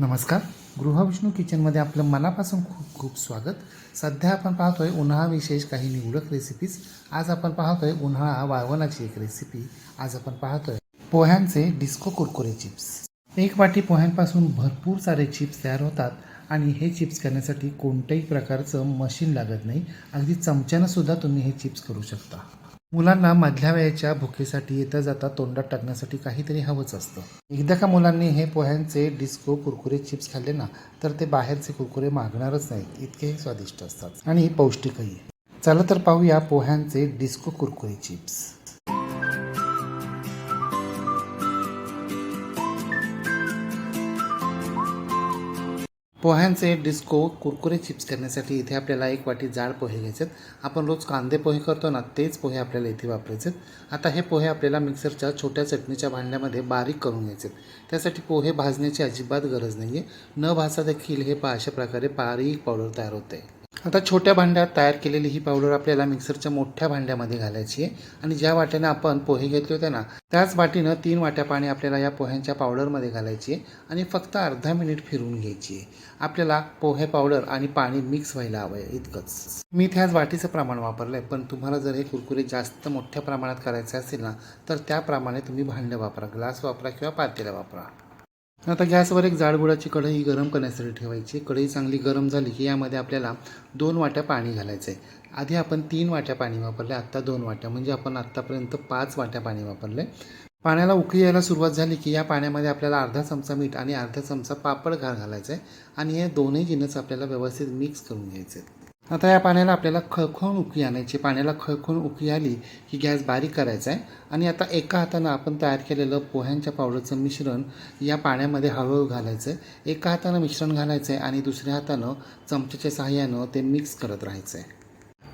नमस्कार. गृहविष्णू किचनमध्ये आपलं मनापासून खूप खूप स्वागत. सध्या आपण पाहतोय उन्हाळा विशेष काही निवडक रेसिपीज. आज आपण पाहतोय उन्हाळा वाळवणाची एक रेसिपी. आज आपण पाहतोय पोह्यांचे डिस्को कुरकुरे चिप्स. एक वाटी पोह्यांपासून भरपूर सारे चिप्स तयार होतात आणि हे चिप्स करण्यासाठी कोणत्याही प्रकारचं मशीन लागत नाही. अगदी चमच्यानं सुद्धा तुम्ही हे चिप्स करू शकता. मुलांना मधल्या वयाच्या भुकेसाठी येता जाता तोंडात टाकण्यासाठी काहीतरी हवंच असतं. एकदा का मुलांनी हे पोह्यांचे डिस्को कुरकुरे चिप्स खाल्ले ना, तर ते बाहेरचे कुरकुरे मागणारच नाहीत. इतकेही स्वादिष्ट असतात आणि पौष्टिकही. चला तर पाहूया पोह्यांचे डिस्को कुरकुरे चिप्स. पोह्यांचे डिस्को कुरकुरे चिप्स करण्यासाठी इथे आपल्याला एक वाटी जाड पोहे घ्यायचे आहेत. आपण रोज कांदे पोहे करतो ना, तेच पोहे आपल्याला इथे वापरायचे आहेत. आता हे पोहे आपल्याला मिक्सरच्या छोट्या चटणीच्या भांड्यामध्ये बारीक करून घ्यायचे आहेत. त्यासाठी पोहे भाजण्याची अजिबात गरज नाही आहे. न भाजता देखील हे अशा प्रकारे बारीक पावडर तयार होते. आता छोट्या भांड्यात तयार केलेली ही पावडर आपल्याला मिक्सरच्या मोठ्या भांड्यामध्ये घालायची आहे आणि ज्या वाट्यानं आपण पोहे घेतले होते ना, त्याच वाटीनं 3 वाट्या पाणी आपल्याला या पोह्यांच्या पावडरमध्ये घालायची आहे आणि फक्त अर्धा मिनिट फिरवून घ्यायची आहे. आपल्याला पोहे पावडर आणि पाणी मिक्स व्हायला हवं आहे इतकंच. मी त्याच वाटीचं प्रमाण वापरलं आहे, पण तुम्हाला जर हे कुरकुरे जास्त मोठ्या प्रमाणात करायचे असेल ना, तर त्याप्रमाणे तुम्ही भांडं वापरा, ग्लास वापरा किंवा पातेलं वापरा. आता गॅसवर एक जाडबुडाची कढई गरम करण्यासाठी ठेवायची. कढई चांगली गरम झाली की यामध्ये आपल्याला 2 वाट्या पाणी घालायचं आहे. आधी आपण 3 वाट्या पाणी वापरले, आत्ता 2 वाट्या, म्हणजे आपण आत्तापर्यंत 5 वाट्या पाणी वापरले. पाण्याला उकळी यायला सुरुवात झाली की या पाण्यामध्ये आपल्याला अर्धा चमचा मीठ आणि अर्धा चमचा पापड घालायचं आहे आणि हे दोन्ही जिन्नस आपल्याला व्यवस्थित मिक्स करून घ्यायचे आहेत. आता या पाण्याला आपल्याला खळखळून उकळी आणायची. पाण्याला खळखळून उकळी आली की गॅस बारीक करायचा आहे आणि आता एका हातानं आपण तयार केलेलं पोह्यांच्या पावडरचं मिश्रण या पाण्यामध्ये हळूहळू घालायचं आहे. एका हातानं मिश्रण घालायचं आहे आणि दुसऱ्या हातानं चमच्याच्या सहाय्यानं ते मिक्स करत राहायचं आहे.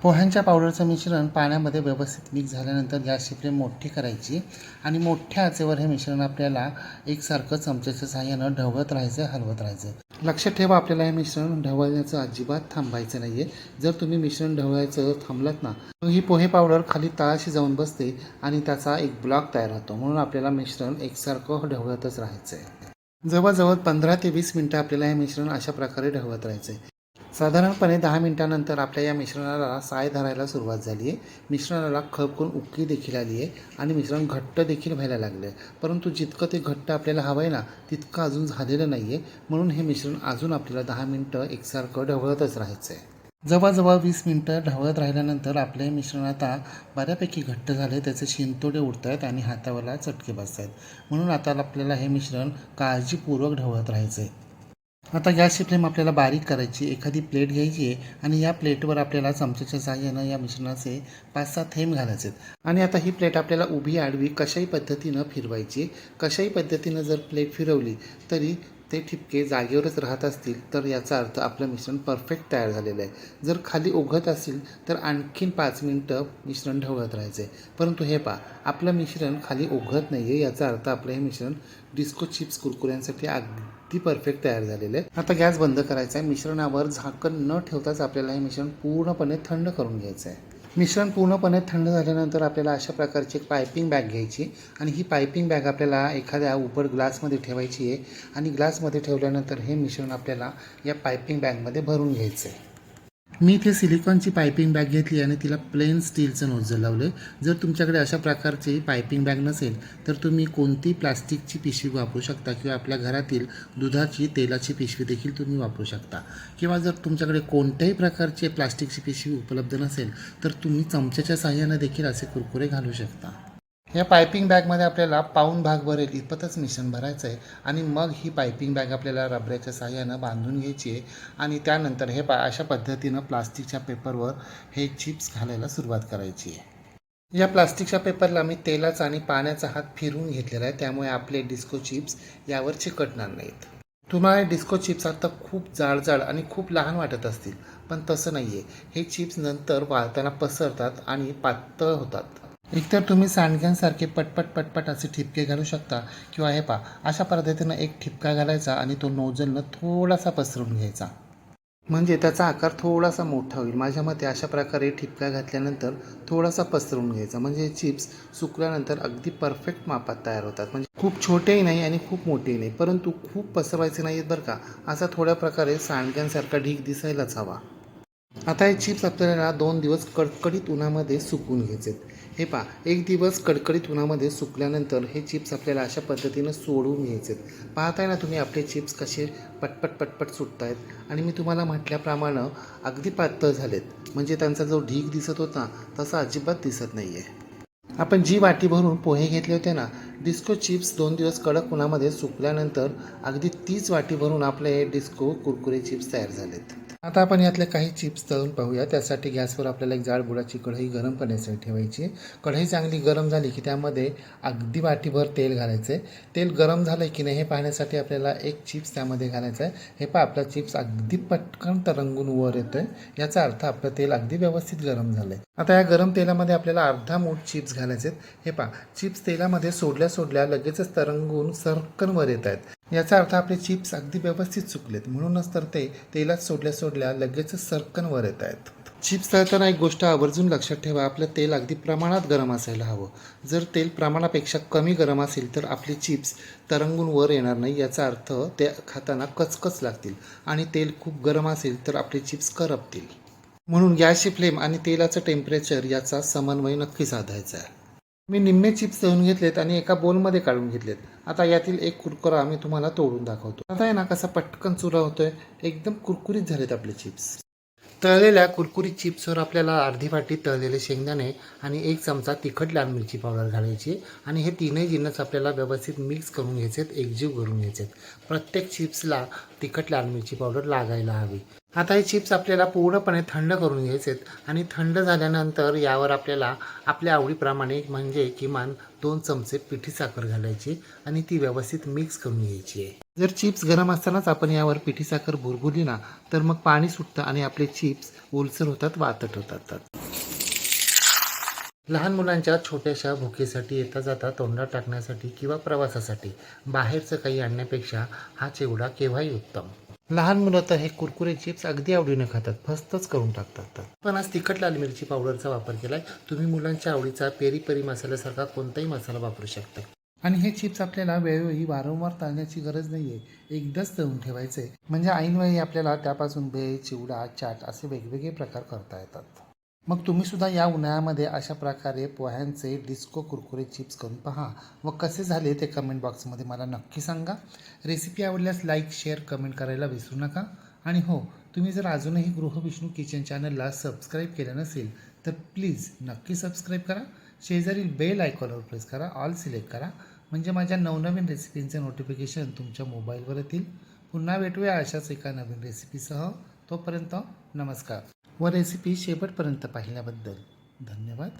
पोह्यांच्या पावडरचं मिश्रण पाण्यामध्ये व्यवस्थित मिक्स झाल्यानंतर गॅसची फ्लेम मोठी करायची आणि मोठ्या आचेवर हे मिश्रण आपल्याला एकसारखं चमच्याच्या सहाय्यानं ढवळत राहायचं, हलवत राहायचं. लक्षात ठेवा, आपल्याला हे मिश्रण ढवळण्याचं अजिबात थांबायचं नाही आहे. जर तुम्ही मिश्रण ढवळायचं थांबलात ना, तर ही पोहे पावडर खाली तळाशी जाऊन बसते आणि त्याचा एक ब्लॉक तयार होतो. म्हणून आपल्याला मिश्रण एकसारखं ढवळतच राहायचं आहे. जवळजवळ 15 ते 20 मिनटं आपल्याला हे मिश्रण अशा प्रकारे ढवळत राहायचं आहे. साधारणपणे 10 मिनिटानंतर आपल्या या मिश्रणाला साय धरायला सुरुवात झाली आहे. मिश्रणाला खळखळून उकळी देखील आली आहे आणि मिश्रण घट्ट देखील व्हायला लागलं आहे. परंतु जितकं ते घट्ट आपल्याला हवं आहे ना, तितकं अजून झालेलं नाही आहे. म्हणून हे मिश्रण अजून आपल्याला 10 मिनटं एकसारखं ढवळतच राहायचं आहे. जवळजवळ 20 मिनटं ढवळत राहिल्यानंतर आपलं हे मिश्रण आता बऱ्यापैकी घट्ट झाले. त्याचे शिंतोडे उडत आहेत आणि हातावरला चटके बसत आहेत. म्हणून आता आपल्याला हे मिश्रण काळजीपूर्वक ढवळत राहायचं आहे. आता गॅसची फ्लेम आपल्याला बारीक करायची. एखादी प्लेट घ्यायची आहे आणि या प्लेटवर आपल्याला चमच्याच्या सहाय्यानं या मिश्रणाचे 5-6 थेंब घालायचे आहेत आणि आता ही प्लेट आपल्याला उभी आडवी कशाही पद्धतीनं फिरवायची. कशाही पद्धतीनं जर प्लेट फिरवली तरी ते ठिपके जागेवरच राहत असतील तर याचा अर्थ आपलं मिश्रण परफेक्ट तयार झालेलं आहे. जर खाली उघत असेल तर आणखीन 5 मिनटं मिश्रण ढवळत राहायचं आहे. परंतु हे पहा, आपलं मिश्रण खाली उघत नाही आहे. याचा अर्थ आपलं हे मिश्रण डिस्को चिप्स कुरकुऱ्यांसाठी अगदी परफेक्ट तयार झालेलं आहे. आता गॅस बंद करायचा आहे. मिश्रणावर झाकण न ठेवताच आपल्याला हे मिश्रण पूर्णपणे थंड करून घ्यायचं आहे. मिश्रण पूर्णपणे थंड झाल्यानंतर आपल्याला अशा प्रकारची एक पायपिंग बॅग घ्यायची आणि ही पायपिंग बॅग आपल्याला एखाद्या उघड ग्लासमध्ये ठेवायची आहे आणि ग्लासमध्ये ठेवल्यानंतर हे मिश्रण आपल्याला या पायपिंग बॅगमध्ये भरून घ्यायचं आहे. मी इथे सिलिकॉनची पायपिंग बॅग घेतली आणि तिला प्लेन स्टीलचं नोझल लावलं. जर तुमच्याकडे अशा प्रकारची पायपिंग बॅग नसेल तर तुम्ही कोणती प्लास्टिकची पिशवी वापरू शकता किंवा आपल्या घरातील दुधाची तेलाची पिशवी देखील तुम्ही वापरू शकता. किंवा जर तुमच्याकडे कोणत्याही प्रकारची प्लास्टिकची पिशवी उपलब्ध नसेल तर तुम्ही चमच्याच्या सहाय्यानं देखील असे कुरकुरे घालू शकता. या पायपिंग बॅगमध्ये आपल्याला पाऊण भाग भरेल इतपतच मिश्रण भरायचं आहे आणि मग ही पायपिंग बॅग आपल्याला रबऱ्याच्या सहाय्यानं बांधून घ्यायची आहे आणि त्यानंतर हे अशा पद्धतीनं प्लास्टिकच्या पेपरवर हे चिप्स घालायला सुरुवात करायची आहे. या प्लास्टिकच्या पेपरला मी तेलाचा आणि पाण्याचा हात फिरवून घेतलेला आहे, त्यामुळे आपले डिस्को चिप्स यावर चिकटणार नाहीत. तुम्हाला डिस्को चिप्स आता खूप जाड आणि खूप लहान वाटत असतील, पण तसं नाही आहे. हे चिप्स नंतर वाळताना पसरतात आणि पातळ होतात. एकतर तुम्ही सांडग्यांसारखे पटपट असे ठिपके घालू शकता किंवा हे पहा, अशा पद्धतीनं एक ठिपका घालायचा आणि तो नोझलनं थोडासा पसरवून घ्यायचा. म्हणजे त्याचा आकार थोडासा मोठा होईल. माझ्या मते अशा प्रकारे ठिपका घातल्यानंतर थोडासा पसरवून घ्यायचा, म्हणजे चिप्स सुकल्यानंतर अगदी परफेक्ट मापात तयार होतात. म्हणजे खूप छोटेही नाही आणि खूप मोठेही नाही, परंतु खूप पसरवायचे नाहीत बरं का. असा थोड्या प्रकारे सांडग्यांसारखा ढीग दिसायलाच हवा. आता हे चिप्स आपल्याला 2 दिवस कडकडीत उन्हामध्ये सुकवून घ्यायचे आहेत. हे पहा, एक दिवस कडकडीत उन्हामध्ये सुकल्यानंतर हे चिप्स आपल्याला अशा पद्धतीनं सोडून घ्यायचे आहेत. पाहताय ना तुम्ही आपले चिप्स कसे पटपट पटपट सुटत आहेत आणि मी तुम्हाला म्हटल्याप्रमाणे अगदी पातळ झालेत. म्हणजे त्यांचा जो ढीग दिसत होता तसा अजिबात दिसत नाही आहे. आपण जी वाटी भरून पोहे घेतले होते ना, डिस्को चिप्स 2 दिवस कडक उन्हामध्ये सुकल्यानंतर अगदी तीच वाटी भरून आपले हे डिस्को कुरकुरे चिप्स तयार झालेत. आता आपण यातले काही चिप्स तळून पाहूया. त्यासाठी गॅसवर आपल्याला एक जाड बुडाची कढई गरम करण्यासाठी ठेवायची. कढई चांगली गरम झाली की त्यामध्ये अगदी वाटीभर तेल घालायचं आहे. तेल गरम झालं की नाही हे पाहण्यासाठी आपल्याला एक चिप्स त्यामध्ये घालायचं आहे. हे पहा, आपला चिप्स अगदी पटकन तरंगून वर येतोय. याचा अर्थ आपलं तेल अगदी व्यवस्थित गरम झालं आहे. आता या गरम तेलामध्ये आपल्याला अर्धा मूठ चिप्स घालायचे आहेत. हे पहा, चिप्स तेलामध्ये सोडल्या सोडल्या लगेचच तरंगून सरकन वर येत आहेत. याचा अर्थ आपले चिप्स अगदी व्यवस्थित सुकलेत, म्हणूनच तर ते तेलात सोडल्या सोडल्या लगेचच सरकन वर येत आहेत. चिप्स तळताना एक गोष्ट आवर्जून लक्षात ठेवा, आपलं तेल अगदी प्रमाणात गरम असायला हवं. जर तेल प्रमाणापेक्षा कमी गरम असेल तर आपले चिप्स तरंगून वर येणार नाही. याचा अर्थ ते खाताना कचकच लागतील आणि तेल खूप गरम असेल तर आपले चिप्स करपतील. म्हणून गॅसची फ्लेम आणि तेलाचं टेम्परेचर याचा समन्वय नक्की साधायचा आहे. मी निम्मे चिप्स तळून घेतलेत आणि एका बोलमध्ये काढून घेतलेत. आता यातील एक कुरकुरा मी तुम्हाला तोडून दाखवतो. आता आहे ना कसा पटकन चुरा होतोय. एकदम कुरकुरीत झालेत आपले चिप्स. तळलेल्या कुरकुरीत चिप्सवर आपल्याला अर्धी वाटी तळलेले शेंगदाणे आणि 1 चमचा तिखट लाल मिरची पावडर घालायची आणि हे तीनही जिन्नस आपल्याला व्यवस्थित मिक्स करून घ्यायचे आहेत, एकजीव करून घ्यायचे आहेत. प्रत्येक चिप्सला तिखट लाल मिरची पावडर लागायला हवी. आता हे चिप्स आपल्याला पूर्णपणे थंड करून घ्यायचे आहेत आणि थंड झाल्यानंतर यावर आपल्याला आपल्या आवडीप्रमाणे म्हणजे किमान 2 चमचे पिठी साखर घालायची आणि ती व्यवस्थित मिक्स करून घ्यायची आहे. जर चिप्स गरम असतानाच आपण यावर पिठी साखर भुरभुरली ना तर मग पाणी सुटतं आणि आपले चिप्स ओलसर होतात, वातट होतात. लहान मुलांच्या छोट्याशा भुकेसाठी येता जाता तोंडात टाकण्यासाठी किंवा प्रवासासाठी बाहेरचं काही आणण्यापेक्षा हा चिवडा केव्हाही उत्तम. लहान मुलं तर हे कुरकुरे चिप्स अगदी आवडीने खातात, फस्तच करून टाकतात. पण आज तिखट लाल मिरची पावडरचा वापर केलाय. तुम्ही मुलांच्या आवडीचा पेरी पेरी मसाल्यासारखा कोणताही मसाला वापरू शकता. आणि हे चिप्स आपल्याला वेळोवेळी वारंवार तळण्याची गरज नाही आहे. एकदाच तळून ठेवायचे म्हणजे ऐनवेळी आपल्याला त्यापासून भेळ, चिवडा, चाट असे वेगवेगळे प्रकार करता येतात. मग तुम्ही सुद्धा या उन्हाळ्यामध्ये अशा प्रकारे पोह्यांचे डिस्को कुरकुरे चिप्स करून पहा व कसे झाले ते कमेंट बॉक्समध्ये मला नक्की सांगा. रेसिपी आवडल्यास लाईक, शेअर, कमेंट करायला विसरू नका. आणि हो, तुम्ही जर अजूनही गृहविष्णू किचन चॅनलला सबस्क्राईब केलं नसेल तर प्लीज नक्की सबस्क्राईब करा. शेजारील बेल आयकॉनवर प्रेस करा, ऑल सिलेक्ट करा, म्हणजे माझ्या नवनवीन रेसिपींचे नोटिफिकेशन तुमच्या मोबाईलवर येतील. पुन्हा भेटूया अशाच एका नवीन रेसिपीसह. तोपर्यंत नमस्कार व रेसिपी शेवटपर्यंत पाहिल्याबद्दल धन्यवाद.